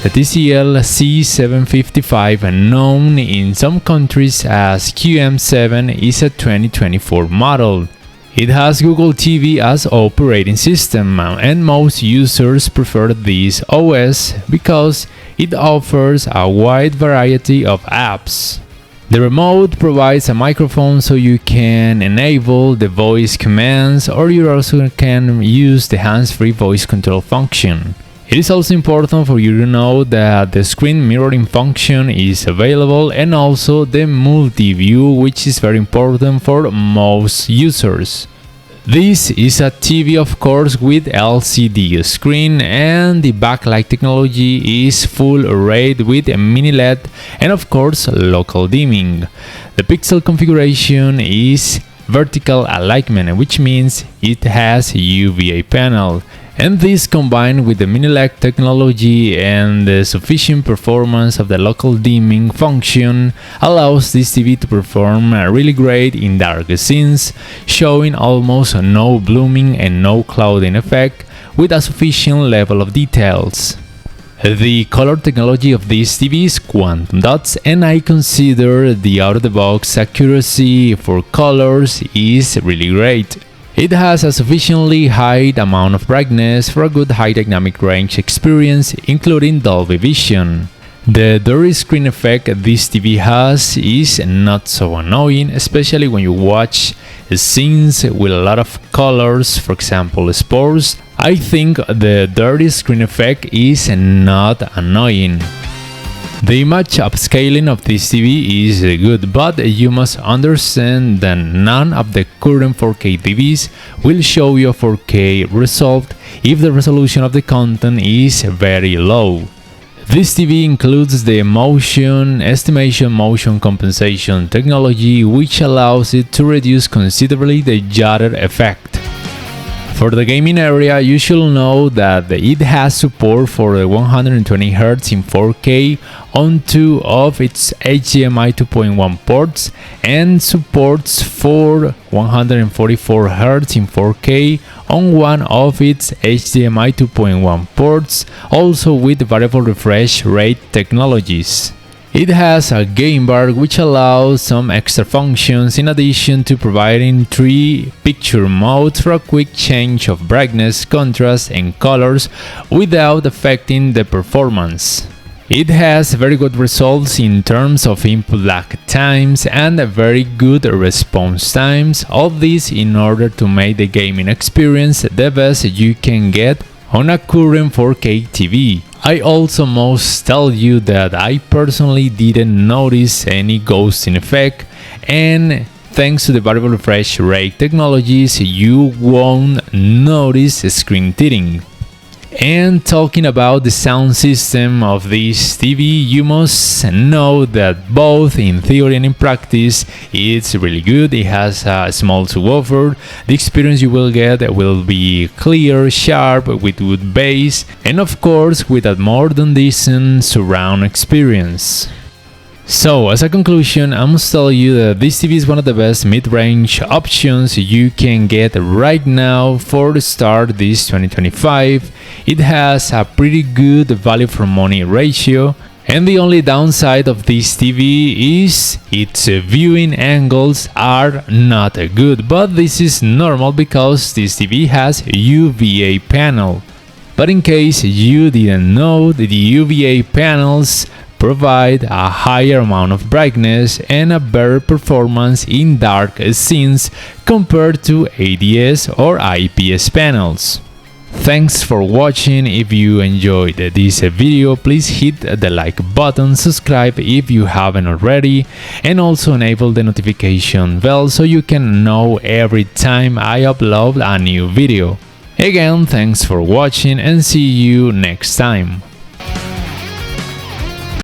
The TCL C755, known in some countries as QM7, is a 2024 model. It has Google TV as operating system, and most users prefer this OS because it offers a wide variety of apps. The remote provides a microphone so you can enable the voice commands, or you also can use the hands-free voice control function. It is also important for you to know that the screen mirroring function is available, and also the multi-view, which is very important for most users. This is a TV, of course, with LCD screen, and the backlight technology is full arrayed with mini LED and of course local dimming. The pixel configuration is vertical alignment, which means it has UVA panel. And this, combined with the mini LED technology and the sufficient performance of the local dimming function, allows this TV to perform really great in dark scenes, showing almost no blooming and no clouding effect, with a sufficient level of details. The color technology of this TV is quantum dots, and I consider the out-of-the-box accuracy for colors is really great. It has a sufficiently high amount of brightness for a good high dynamic range experience, including Dolby Vision. The blurry screen effect this TV has is not so annoying, especially when you watch scenes with a lot of colors, for example sports. I think the dirty screen effect is not annoying. The image upscaling of this TV is good, but you must understand that none of the current 4K TVs will show you a 4K result if the resolution of the content is very low. This TV includes the motion estimation motion compensation technology, which allows it to reduce considerably the judder effect. For the gaming area, you should know that it has support for the 120Hz in 4K on two of its HDMI 2.1 ports, and supports for 144Hz in 4K on one of its HDMI 2.1 ports, also with variable refresh rate technologies. It has a game bar which allows some extra functions in addition to providing 3 picture modes for a quick change of brightness, contrast and colors without affecting the performance. It has very good results in terms of input lag times and very good response times, all this in order to make the gaming experience the best you can get on a current 4K TV. I also must tell you that I personally didn't notice any ghosting effect, and thanks to the variable refresh rate technologies you won't notice screen tearing. And talking about the sound system of this TV, you must know that both in theory and in practice it's really good. It has a small subwoofer. The experience you will get will be clear, sharp, with good bass, and of course with a more than decent surround experience. So, as a conclusion, I must tell you that this TV is one of the best mid-range options you can get right now for the start this 2025. It has a pretty good value for money ratio, and the only downside of this TV is its viewing angles are not good, but this is normal because this TV has UVA panel. But in case you didn't know, the UVA panels provide a higher amount of brightness and a better performance in dark scenes compared to ADS or IPS panels. Thanks for watching. If you enjoyed this video, please hit the like button, subscribe if you haven't already, and also enable the notification bell so you can know every time I upload a new video. Again, thanks for watching and see you next time.